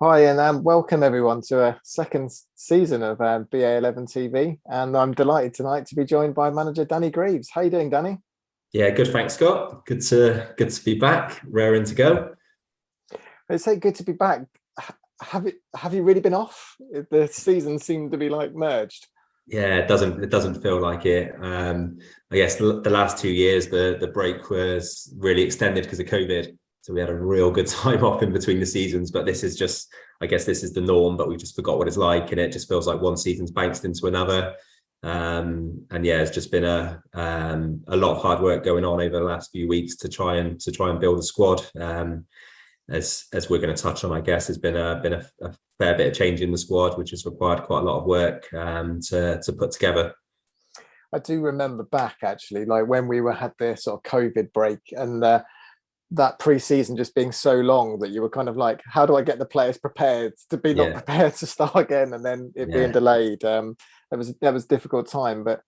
Hi, and welcome everyone to a second season of BA11 TV. And I'm delighted tonight to be joined by manager Danny Greaves. How you doing, Danny? Yeah, good. Thanks, Scott. Good to be back. Raring to go. It's so good to be back. Have you really been off? The season seemed to be like merged. Yeah, it doesn't feel like it. I guess the last 2 years, the break was really extended because of COVID. So we had a real good time off in between the seasons. But this is just, I guess, this is the norm. But we just forgot what it's like, and it just feels like one season's bounced into another. And yeah, it's just been a lot of hard work going on over the last few weeks to try and build a squad. As we're going to touch on, I guess, has been a fair bit of change in the squad, which has required quite a lot of work to put together. I do remember back actually, like when we had this sort of COVID break and that pre-season just being so long that you were kind of like, how do I get the players prepared to be not Yeah, prepared to start again, and then it being yeah, delayed. That was a difficult time, but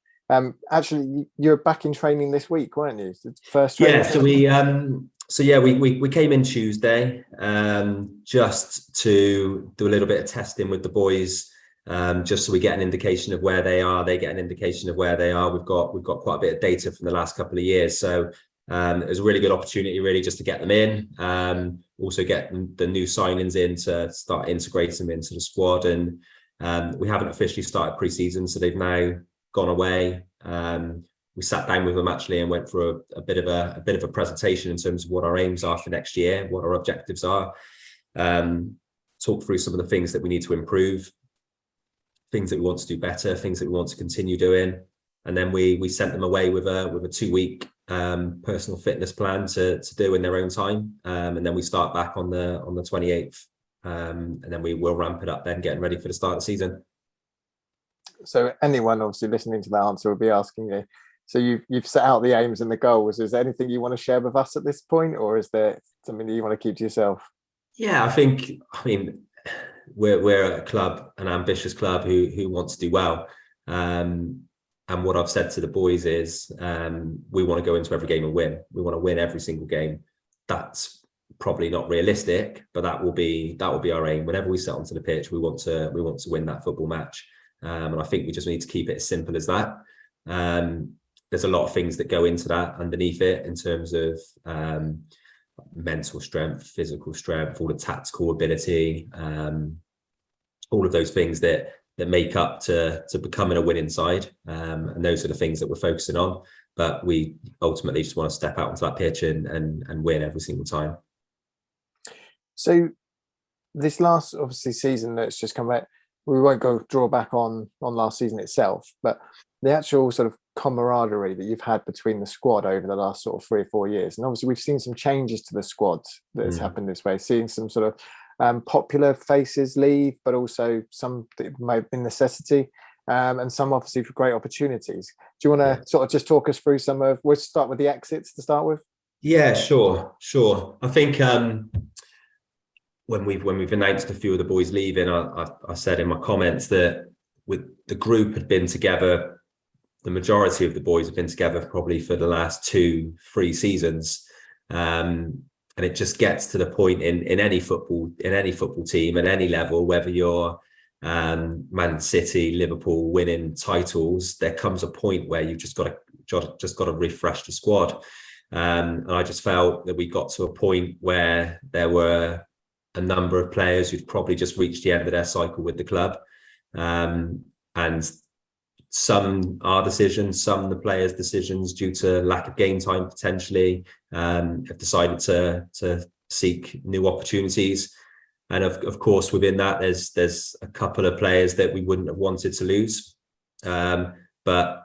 actually you're back in training this week, weren't you? First training yeah. So session? we came in Tuesday just to do a little bit of testing with the boys. Just so we get an indication of where they are, they get an indication of where they are. We've got quite a bit of data from the last couple of years, so it was a really good opportunity, really, just to get them in. Also get the new signings in to start integrating them into the squad, and we haven't officially started pre-season, so they've now gone away. We sat down with them actually and went through a bit of a presentation in terms of what our aims are for next year, what our objectives are. Talk through some of the things that we need to improve, things that we want to do better, things that we want to continue doing, and then we sent them away with a 2-week personal fitness plan to do in their own time, and then we start back on the 28th, and then we will ramp it up then, getting ready for the start of the season. So anyone obviously listening to that answer will be asking you, so you've set out the aims and the goals. Is there anything you want to share with us at this point, or is there something that you want to keep to yourself? Yeah, I mean, we're a club, an ambitious club who wants to do well. And what I've said to the boys is, we want to go into every game and win. We want to win every single game. That's probably not realistic, but that will be our aim. Whenever we set onto the pitch, we want to win that football match. And I think we just need to keep it as simple as that. There's a lot of things that go into that underneath it, in terms of mental strength, physical strength, all the tactical ability, all of those things that make up to becoming a winning side, and those are the things that we're focusing on. But we ultimately just want to step out onto that pitch and win every single time. So this last obviously season that's just come out, we won't go draw back on last season itself, but the actual sort of camaraderie that you've had between the squad over the last sort of 3 or 4 years, and obviously we've seen some changes to the squad that has happened this way, seeing some sort of popular faces leave, but also some that may have been necessity, and some obviously for great opportunities. Do you want to sort of just talk us through some of? We'll start with the exits to start with. Yeah, sure. I think when we've announced a few of the boys leaving, I said in my comments that with the group had been together, the majority of the boys have been together probably for the last 2-3 seasons. And it just gets to the point in any football team at any level, whether you're Man City, Liverpool, winning titles, there comes a point where you've just got to refresh the squad. And I just felt that we got to a point where there were a number of players who'd probably just reached the end of their cycle with the club, and some our decisions, some the players' decisions, due to lack of game time potentially, have decided to seek new opportunities. And of course, within that, there's a couple of players that we wouldn't have wanted to lose, but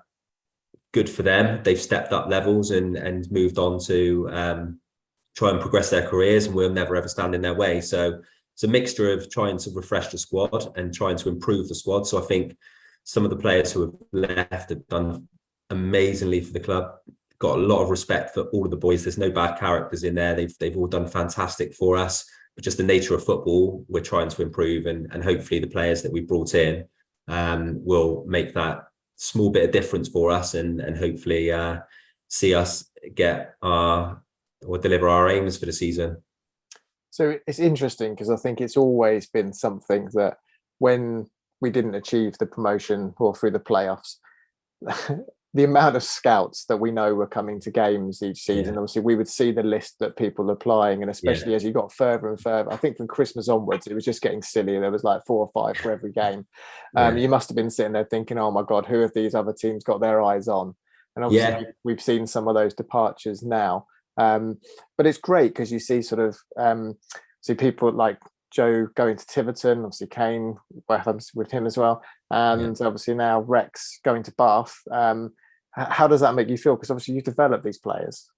good for them. They've stepped up levels and moved on to try and progress their careers, and we'll never ever stand in their way. So it's a mixture of trying to refresh the squad and trying to improve the squad. So I think some of the players who have left have done amazingly for the club. Got a lot of respect for all of the boys. There's no bad characters in there. They've all done fantastic for us. But just the nature of football, we're trying to improve, and hopefully the players that we brought in will make that small bit of difference for us, and hopefully see us get or deliver our aims for the season. So it's interesting because I think it's always been something that when we didn't achieve the promotion or through the playoffs, the amount of scouts that we know were coming to games each season, obviously we would see the list that people are applying, and especially as you got further and further, I think from Christmas onwards, it was just getting silly. There was like 4 or 5 for every game. You must have been sitting there thinking, oh my God, who have these other teams got their eyes on? And obviously we've seen some of those departures now. But it's great because you see sort of see people like Joe going to Tiverton, obviously Kane with him as well, and obviously now Rex going to Bath. How does that make you feel? Because obviously you've developed these players.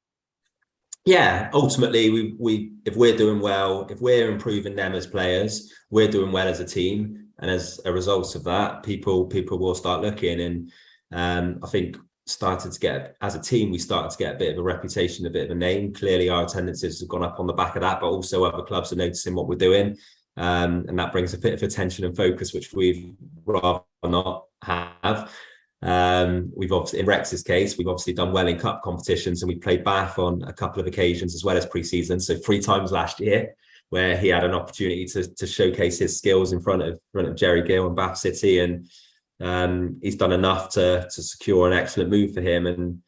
Yeah, ultimately, we if we're doing well, if we're improving them as players, we're doing well as a team, and as a result of that, people will start looking. And I think started to get, as a team, we started to get a bit of a reputation, a bit of a name. Clearly, our attendances have gone up on the back of that, but also other clubs are noticing what we're doing, and that brings a bit of attention and focus, which we'd rather not have. We've obviously, in Rex's case, we've obviously done well in cup competitions, and we played Bath on a couple of occasions as well as pre-season. So 3 times last year, where he had an opportunity to showcase his skills in front of Jerry Gill and Bath City, and he's done enough to secure an excellent move for him. And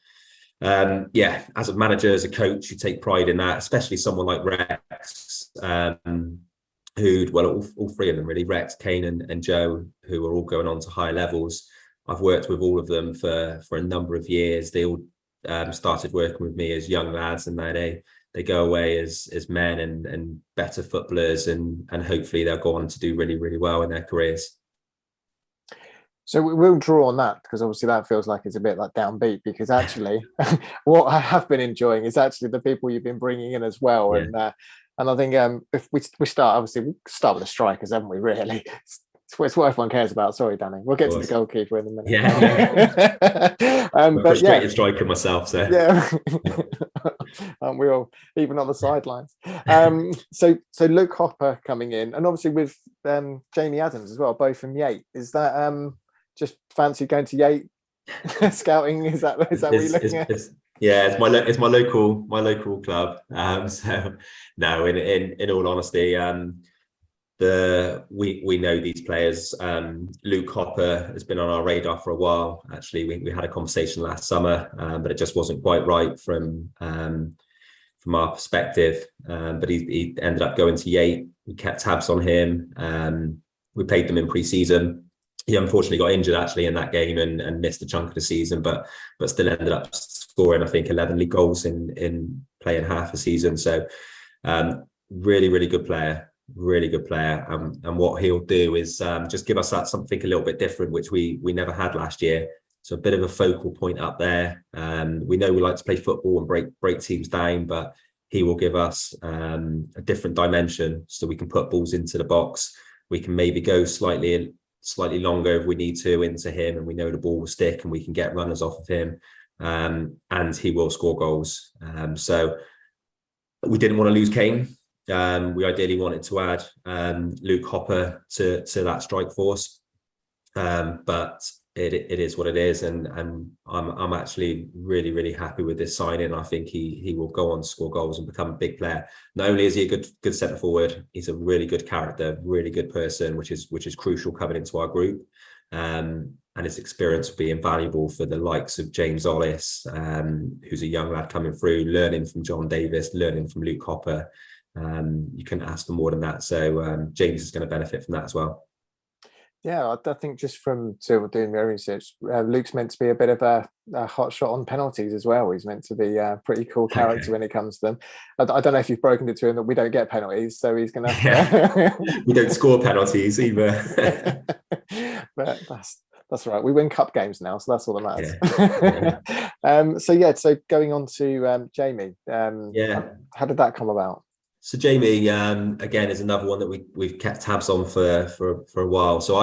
as a manager, as a coach, you take pride in that, especially someone like Rex, who, well, all 3 of them really, Rex, Kane and Joe, who are all going on to higher levels. I've worked with all of them for a number of years. They all started working with me as young lads, and now they go away as men and better footballers, and hopefully they'll go on to do really, really well in their careers. So we'll draw on that, because obviously that feels like it's a bit like downbeat, because actually what I have been enjoying is actually the people you've been bringing in as well. And I think if we start, obviously we start with the strikers, haven't we, really? It's what everyone cares about. Sorry, Danny. We'll get to the goalkeeper in a minute. I'm a frustrated striker myself, so aren't we all, even on the sidelines? So Luke Hopper coming in, and obviously with Jamie Adams as well, both from Yate. Is that just fancy going to Yate scouting? Is that what you're looking at? It's my local club. So no, in all honesty, we know these players. Luke Hopper has been on our radar for a while. Actually, we had a conversation last summer, but it just wasn't quite right from our perspective. But he ended up going to Yate. We kept tabs on him. We paid them in pre-season. He unfortunately got injured actually in that game and missed a chunk of the season, but still ended up scoring, I think, 11 league goals in playing half a season. So really, really good player. Really good player, and what he'll do is just give us that something a little bit different, which we never had last year. So a bit of a focal point up there. We know we like to play football and break teams down, but he will give us a different dimension, so we can put balls into the box. We can maybe go slightly longer if we need to into him, and we know the ball will stick, and we can get runners off of him, and he will score goals. So we didn't want to lose Kane. We ideally wanted to add Luke Hopper to that strike force, but it is what it is, and I'm actually really, really happy with this signing. I think he will go on to score goals and become a big player. Not only is he a good centre forward, he's a really good character, really good person, which is crucial coming into our group. And his experience will be invaluable for the likes of James Ollis, who's a young lad coming through, learning from John Davis, learning from Luke Hopper. You couldn't ask for more than that. So James is going to benefit from that as well. Yeah, I think just from doing my research, Luke's meant to be a bit of a hot shot on penalties as well. He's meant to be a pretty cool character when it comes to them. I don't know if you've broken it to him that we don't get penalties, so he's going to... We don't score penalties either. But that's right. We win cup games now, so that's all that matters. So going on to Jamie, how did that come about? So Jamie, again, is another one that we've kept tabs on for a while. So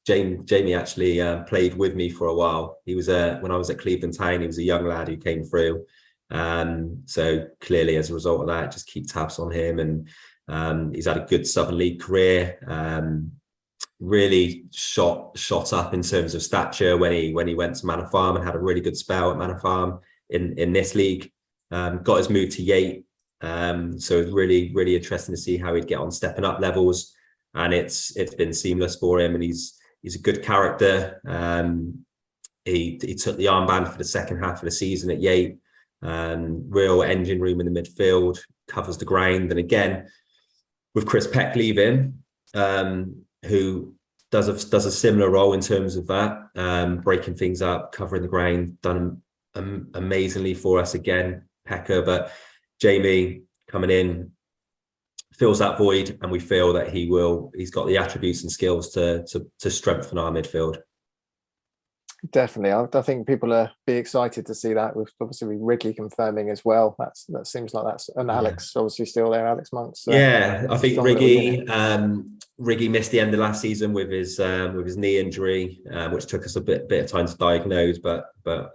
Jamie actually played with me for a while. He was when I was at Cleveland Town, he was a young lad who came through. So clearly, as a result of that, just keep tabs on him, and he's had a good Southern League career. Really shot up in terms of stature when he went to Manor Farm and had a really good spell at Manor Farm in this league. Got his move to Yate. So it's really, really interesting to see how he'd get on stepping up levels, and it's been seamless for him, and he's a good character. He took the armband for the second half of the season at Yate. Real engine room in the midfield, covers the ground, and again with Chris Peck leaving, who does a similar role in terms of that, breaking things up, covering the ground, done amazingly for us again, Pecker. But Jamie coming in fills that void, and we feel that he's got the attributes and skills to strengthen our midfield. Definitely, I think people will be excited to see that. With obviously Ricky confirming as well. That seems like that's, and Alex obviously still there. Alex Monk's I think Riggy missed the end of last season with his knee injury, which took us a bit of time to diagnose. But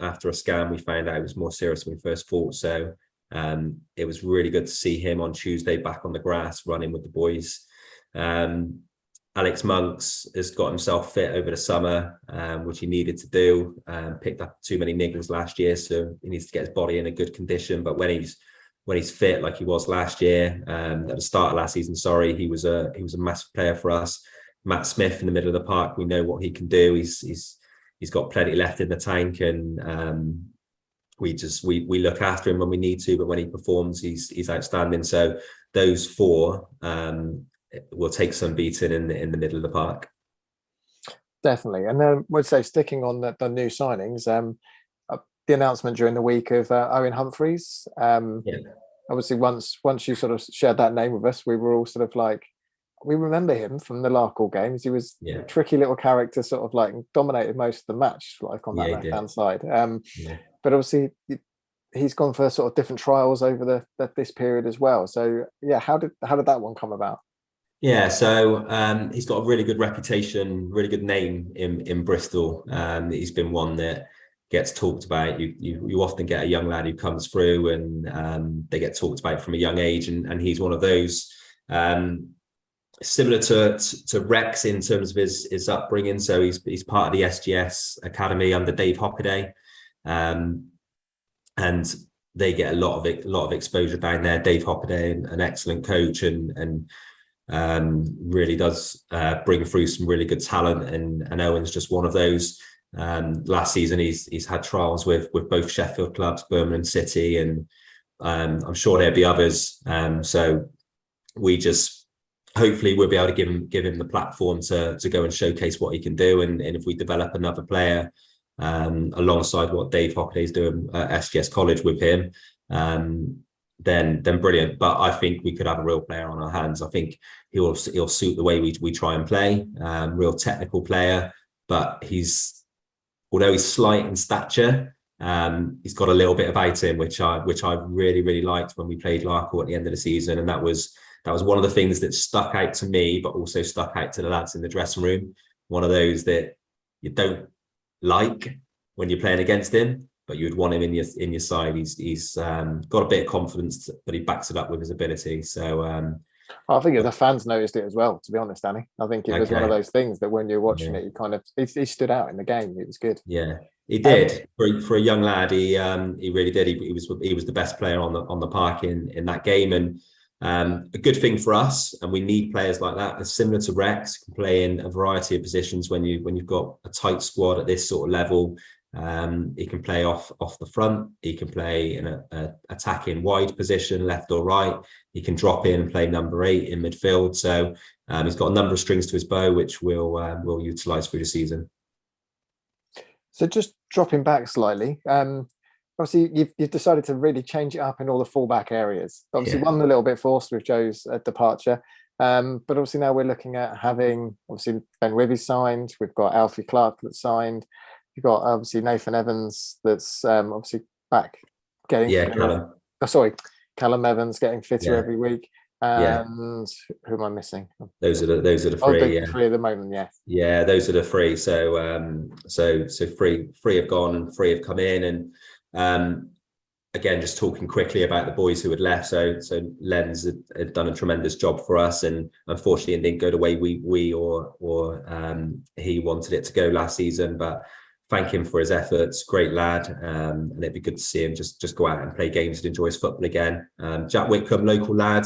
after a scan, we found out it was more serious than we first thought. So it was really good to see him on Tuesday back on the grass running with the boys. Alex Monks has got himself fit over the summer, which he needed to do. Picked up too many niggles last year, so he needs to get his body in a good condition. But when he's fit like he was last year, at the start of last season, he was a massive player for us. Matt Smith in the middle of the park, we know what he can do. He's got plenty left in the tank, and we look after him when we need to. But when he performs, he's outstanding. So those four will take some beating in the middle of the park. Definitely. And then would say, sticking on the new signings, the announcement during the week of Owen Humphreys. Obviously, once you sort of shared that name with us, we were all sort of like, we remember him from the Larkhall games. He was a tricky little character, sort of like dominated most of the match, like on that left-hand side. But obviously, he's gone for sort of different trials over this period as well. So yeah, how did that one come about? Yeah, so he's got a really good reputation, really good name in Bristol. He's been one that gets talked about. You often get a young lad who comes through, and they get talked about from a young age, and he's one of those. Similar to Rex in terms of his upbringing. So he's part of the SGS Academy under Dave Hockaday, and they get a lot of exposure down there. Dave Hockaday, an excellent coach, and really does bring through some really good talent, and Owen's just one of those. Last season he's had trials with both Sheffield clubs, Birmingham City, and I'm sure there'll be others. So we just hopefully we'll be able to give him the platform to go and showcase what he can do, and if we develop another player alongside what Dave Hockaday's doing at SGS College with him, then brilliant. But I think we could have a real player on our hands. I think he'll suit the way we try and play. Real technical player, but although he's slight in stature, he's got a little bit about him which I really, really liked when we played Larkhall at the end of the season, and that was one of the things that stuck out to me, but also stuck out to the lads in the dressing room. One of those that you don't like when you're playing against him, but you'd want him in your side. He's got a bit of confidence, but he backs it up with his ability. So I think the fans noticed it as well, to be honest, Danny. I think it was one of those things that when you're watching it, you kind of he stood out in the game. It was good. Yeah, he did. For a young lad, he really did. He was the best player on the park in that game, and a good thing for us. And we need players like that. It's similar to Rex, can play in a variety of positions when you've got a tight squad at this sort of level. He can play off the front. He can play in a attacking wide position, left or right. He can drop in and play number 8 in midfield. So he's got a number of strings to his bow, which we'll utilise through the season. So just dropping back slightly, obviously you've decided to really change it up in all the fullback areas. Obviously one a little bit forced with Joe's departure, but obviously now we're looking at having obviously Ben Ribby signed. We've got Alfie Clark that's signed. You've got obviously Nathan Evans that's obviously back getting Callum Evans getting fitter every week. And who am I missing? Those are the three. Three at the moment, yeah. Those are the three. So three have gone and 3 have come in, and again, just talking quickly about the boys who had left. So Lenz had done a tremendous job for us, and unfortunately it didn't go the way we or he wanted it to go last season. But thank him for his efforts. Great lad, and it'd be good to see him just go out and play games and enjoy his football again. Jack Whitcomb, local lad,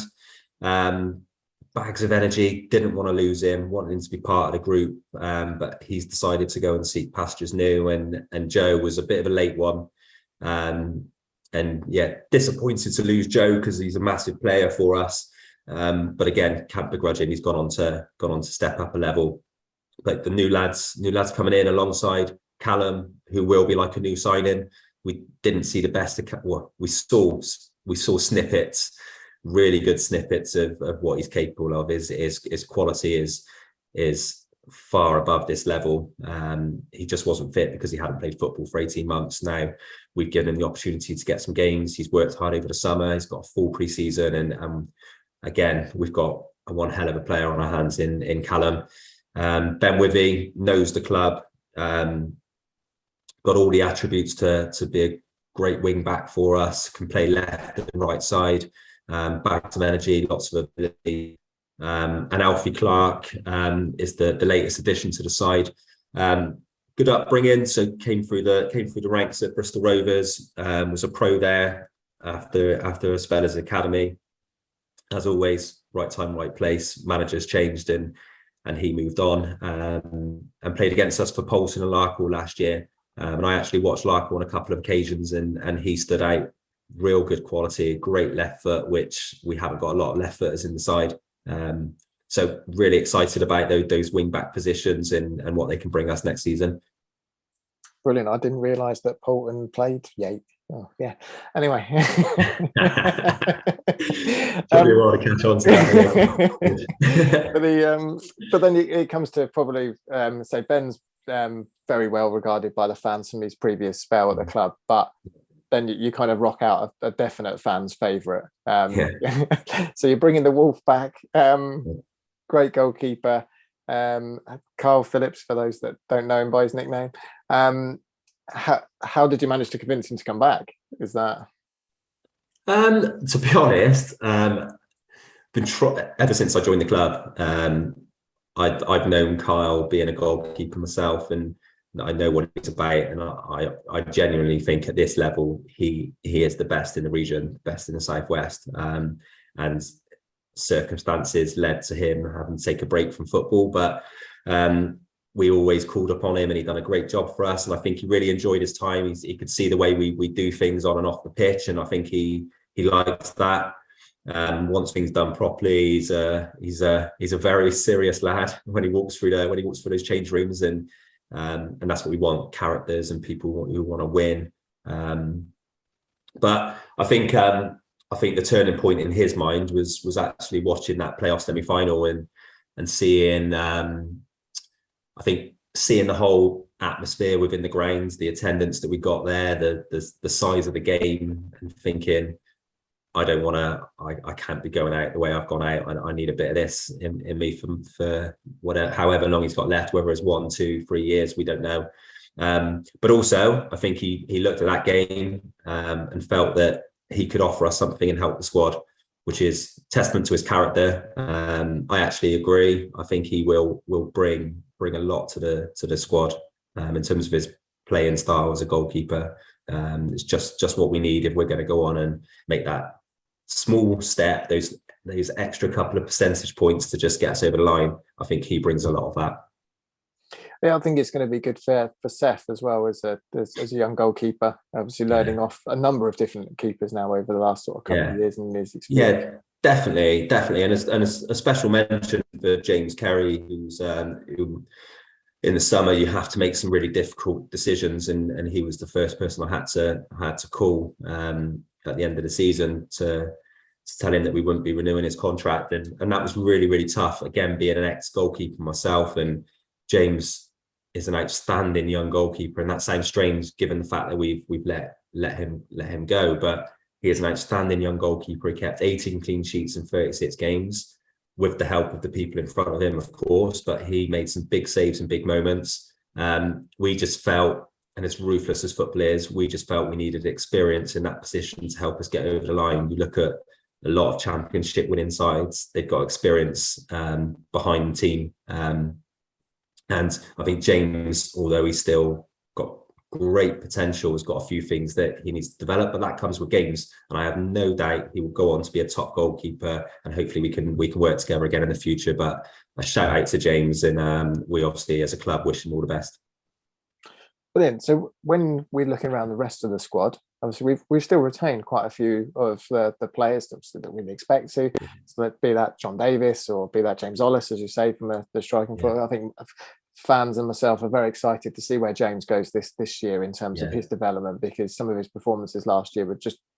bags of energy. Didn't want to lose him. Wanted him to be part of the group, but he's decided to go and seek pastures new. And Joe was a bit of a late one. And yeah, disappointed to lose Joe because he's a massive player for us. But again, can't begrudge him. He's gone on to step up a level. But the new lads coming in alongside Callum, who will be like a new signing. We didn't see the best of. Well, we saw snippets, really good snippets of what he's capable of. His quality is far above this level. He just wasn't fit because he hadn't played football for 18 months. Now we've given him the opportunity to get some games. He's worked hard over the summer. He's got a full pre-season, and again, we've got one hell of a player on our hands in Callum. Ben Withy knows the club, got all the attributes to be a great wing back for us, can play left and right side, back some energy, lots of ability. And Alfie Clark is the latest addition to the side. Good upbringing, so came through the ranks at Bristol Rovers, was a pro there after a spell as academy. As always, right time, right place. Managers changed and he moved on and played against us for Polson and Larkhall last year. And I actually watched Larkhall on a couple of occasions, and he stood out. Real good quality, great left foot, which we haven't got a lot of left footers in the side. So really excited about those wing back positions and what they can bring us next season. Brilliant. I didn't realise that Polton played Yate. Oh, yeah. Anyway. Took me a while to catch on to that. But then it comes to probably say Ben's very well regarded by the fans from his previous spell at the club, but then you kind of rock out a definite fan's favourite. So you're bringing the Wolf back. Great goalkeeper. Carl Phillips, for those that don't know him by his nickname. How did you manage to convince him to come back? Is that? To be honest, ever since I joined the club, I've known Kyle being a goalkeeper myself, and I know what it's about. And I genuinely think at this level, he is the best in the region, best in the Southwest. And circumstances led to him having to take a break from football, but we always called upon him, and he'd done a great job for us. And I think he really enjoyed his time. He could see the way we do things on and off the pitch, and I think he likes that. Wants things done properly. He's a very serious lad when he walks through those change rooms, and that's what we want: characters and people who want to win. But I think the turning point in his mind was actually watching that playoff semi-final and seeing seeing the whole atmosphere within the grounds, the attendance that we got there, the size of the game, and thinking, I can't be going out the way I've gone out. I need a bit of this in me for whatever, however long he's got left, whether it's 1, 2, 3 years, we don't know. But also, I think he looked at that game and felt that he could offer us something and help the squad, which is testament to his character. I actually agree. I think he will bring a lot to the squad in terms of his playing style as a goalkeeper. It's just what we need if we're going to go on and make that small step, those extra couple of percentage points to just get us over the line. I think he brings a lot of that. Yeah, I think it's going to be good for Seth as well as a young goalkeeper. Obviously, learning off a number of different keepers now over the last sort of couple of years and his experience. Yeah, definitely, and a special mention for James Kerry, who in the summer you have to make some really difficult decisions, and he was the first person I had to call at the end of the season to tell him that we wouldn't be renewing his contract, and that was really, really tough. Again, being an ex-goalkeeper myself, and James is an outstanding young goalkeeper, and that sounds strange given the fact that we've let him go, but he is an outstanding young goalkeeper. He kept 18 clean sheets in 36 games with the help of the people in front of him, of course, but he made some big saves and big moments. We just felt, and as ruthless as football is, we just felt we needed experience in that position to help us get over the line. You look at a lot of championship winning sides, they've got experience behind the team. And I think James, although he's still got great potential, has got a few things that he needs to develop, but that comes with games, and I have no doubt he will go on to be a top goalkeeper, and hopefully we can work together again in the future. But a shout out to James, and we obviously as a club wish him all the best. Brilliant. So when we're looking around the rest of the squad, obviously we've still retained quite a few of the players that we'd expect to. So be that John Davis or be that James Ollis, as you say, from the striking foot. I think fans and myself are very excited to see where James goes this year in terms of his development, because some of his performances last year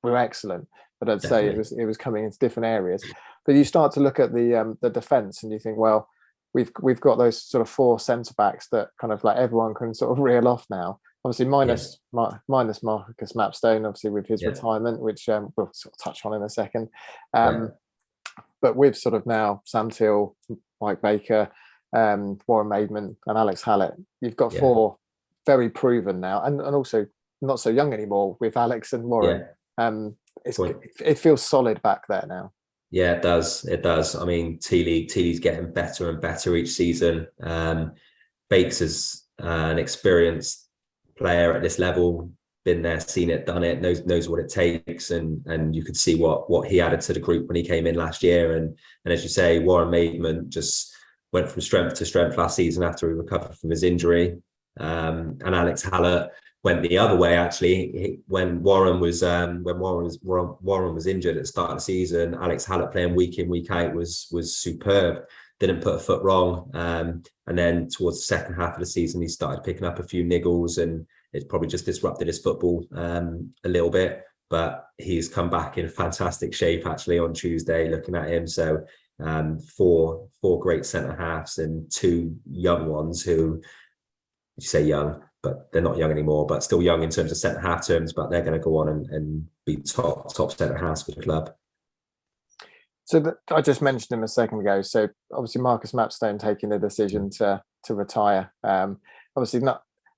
were excellent. But I'd say it was coming into different areas. But you start to look at the defence and you think, well, we've got those sort of 4 centre backs that kind of like everyone can sort of reel off now. Obviously, minus Marcus Mapstone, obviously with his retirement, which we'll sort of touch on in a second. But with sort of now Sam Till, Mike Baker, Warren Maidman, and Alex Hallett, you've got 4 very proven now, and also not so young anymore with Alex and Warren. It feels solid back there now. Yeah, it does. It does. I mean, Teely's getting better and better each season. Bakes is an experienced player at this level, been there, seen it, done it, knows what it takes, and you could see what he added to the group when he came in last year. And as you say, Warren Maidman just went from strength to strength last season after he recovered from his injury. And Alex Hallett went the other way actually. When Warren was injured at the start of the season, Alex Hallett playing week in, week out was superb. Didn't put a foot wrong. And then towards the second half of the season, he started picking up a few niggles, and it's probably just disrupted his football a little bit. But he's come back in fantastic shape actually on Tuesday, looking at him. So 4 great centre halves and 2 young ones who, you say young, but they're not young anymore, but still young in terms of centre half terms, but they're going to go on and be top centre halves for the club. So I just mentioned him a second ago. So obviously Marcus Mapstone taking the decision to retire. Obviously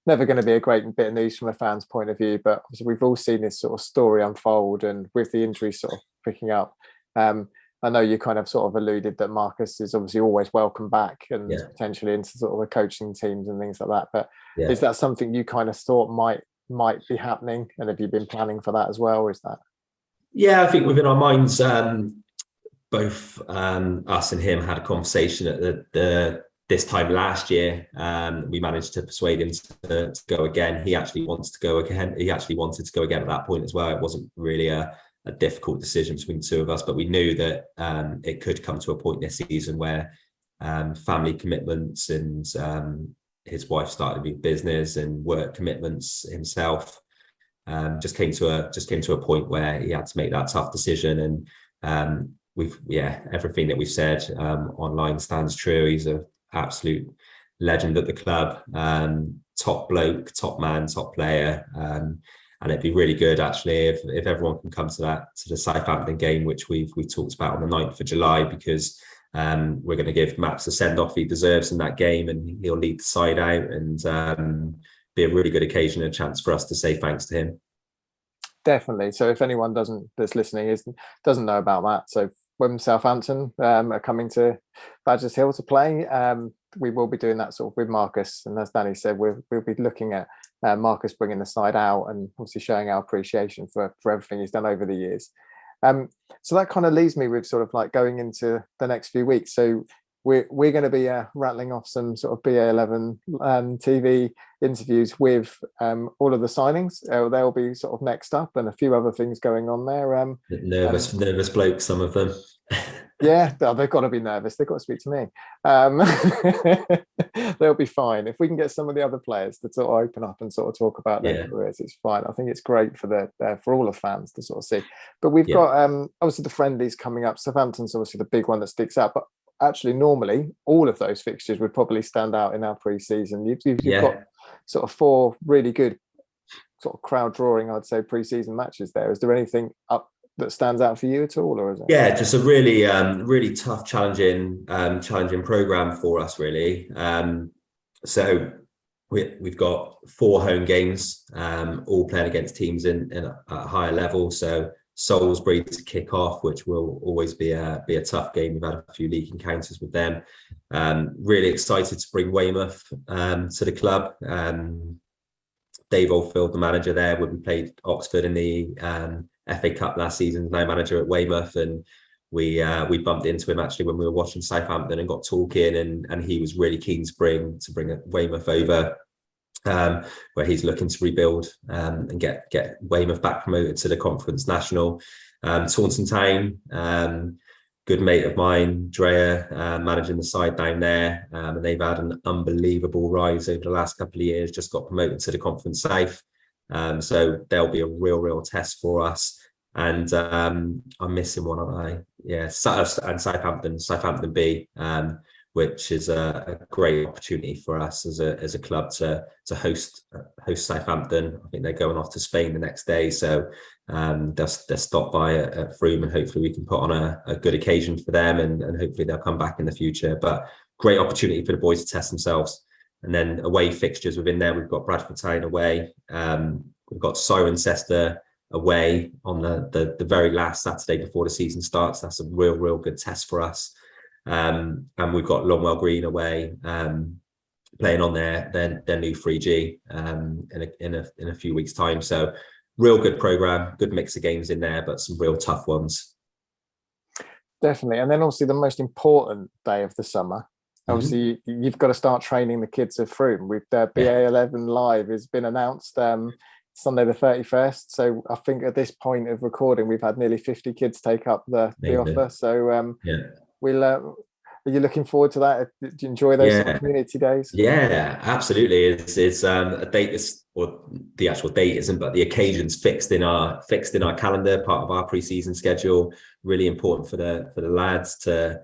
never going to be a great bit of news from a fan's point of view, but obviously we've all seen this sort of story unfold, and with the injury sort of picking up, I know you kind of sort of alluded that Marcus is obviously always welcome back and potentially into sort of the coaching teams and things like that. But is that something you kind of thought might be happening? And have you been planning for that as well? Or is that? Yeah, I think within our minds, both us and him had a conversation at this time last year. We managed to persuade him to go again. He actually wants to go again. He actually wanted to go again at that point as well. It wasn't really a difficult decision between the 2 of us, but we knew that it could come to a point this season where family commitments and his wife started a big business and work commitments himself just came to a point where he had to make that tough decision. And everything that we've said online stands true. He's an absolute legend at the club, top bloke, top man, top player. And it'd be really good actually if everyone can come to the Southampton game, which we talked about on the 9th of July, because we're going to give Maps the send-off he deserves in that game, and he'll lead the side out, and be a really good occasion, a chance for us to say thanks to him. Definitely. So if anyone that's listening doesn't know about that, so when Southampton are coming to Badgers Hill to play, we will be doing that sort of with Marcus, and as Danny said, we'll be looking at Marcus bringing the side out and obviously showing our appreciation for everything he's done over the years. So that kind of leaves me with sort of like going into the next few weeks. So we're going to be rattling off some sort of BA11 TV interviews with all of the signings. They'll be sort of next up, and a few other things going on there. Nervous blokes, some of them. Yeah, they've got to be nervous. They've got to speak to me. They'll be fine. If we can get some of the other players to sort of open up and sort of talk about their careers, it's fine. I think it's great for all the fans to sort of see. But we've got obviously the friendlies coming up. Southampton's obviously the big one that sticks out. But actually, normally, all of those fixtures would probably stand out in our pre-season. You've got sort of 4 really good sort of crowd drawing, I'd say, pre-season matches there. Is there anything up that stands out for you at all, or is it? Yeah, just a really tough, challenging program for us, really. So we've got 4 home games, all playing against teams in a higher level. So Salisbury to kick off, which will always be a tough game. We've had a few league encounters with them. Really excited to bring Weymouth to the club. Dave Oldfield, the manager there, when we played Oxford in the FA Cup last season, now manager at Weymouth, and we bumped into him actually when we were watching Southampton and got talking, and he was really keen to bring Weymouth over, where he's looking to rebuild and get Weymouth back promoted to the Conference National. Taunton Town, good mate of mine, Drea, managing the side down there, and they've had an unbelievable rise over the last couple of years, just got promoted to the Conference South. So they'll be a real test for us. And I'm missing one, aren't I? Yeah, and Southampton B, which is a great opportunity for us as a club to host Southampton. I think they're going off to Spain the next day, so they'll stop by at Frome, and hopefully we can put on a good occasion for them, and hopefully they'll come back in the future. But great opportunity for the boys to test themselves. And then away fixtures within there, we've got Bradford Town away, we've got Cirencester away on the very last Saturday before the season starts. That's a real good test for us. And we've got Longwell Green away, playing on their new 3G in a few weeks' time. So real good program, good mix of games in there, but some real tough ones. Definitely. And then obviously the most important day of the summer. Obviously, you've got to start training the kids at Frome. With BA11 Live has been announced Sunday the 31st. So I think at this point of recording, we've had nearly 50 kids take up the offer. So we'll. Are you looking forward to that? Do you enjoy those sort of community days? Yeah, absolutely. It's a date, or the actual date isn't, but the occasion's fixed in our calendar, part of our pre-season schedule. Really important for the lads to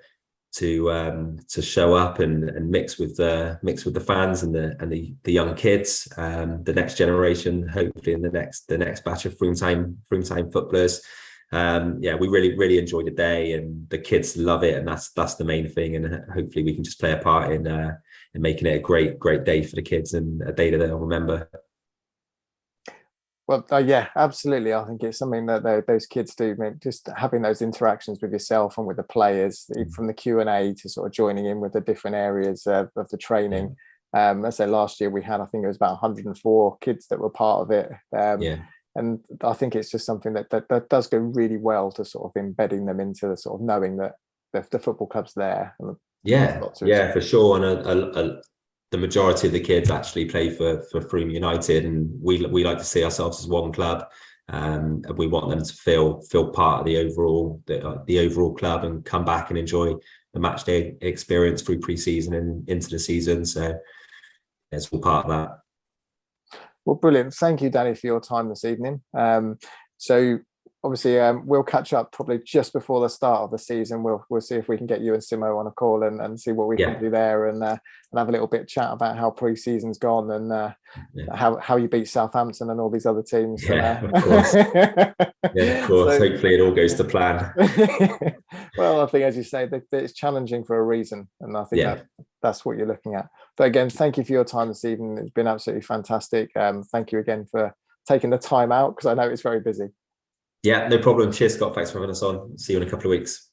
show up and mix with the fans and the young kids, the next generation, hopefully in the next batch of Frome Town footballers. We really enjoyed the day, and the kids love it, and that's the main thing. And hopefully we can just play a part in making it a great day for the kids, and a day that they'll remember. Well, absolutely. I think it's something that those kids do. Just having those interactions with yourself and with the players, from the Q&A to sort of joining in with the different areas of the training. I say last year we had, I think it was about 104 kids that were part of it. And I think it's just something that does go really well to sort of embedding them into the sort of knowing that the football club's there. For sure. And the majority of the kids actually play for Frome United, and we like to see ourselves as one club, and we want them to feel part of the overall club, and come back and enjoy the match day experience through pre-season and into the season. So it's all part of that. Well, brilliant. Thank you, Danny, for your time this evening. So obviously we'll catch up probably just before the start of the season. We'll see if we can get you and Simo on a call and see what we can do there, and have a little bit chat about how pre-season's gone, and how you beat Southampton and all these other teams. Of course. Of course. So, hopefully it all goes to plan. Well, I think, as you say, that it's challenging for a reason, and I think that's what you're looking at. But again, thank you for your time this evening. It's been absolutely fantastic. Thank you again for taking the time out, because I know it's very busy. Yeah, no problem. Cheers, Scott. Thanks for having us on. See you in a couple of weeks.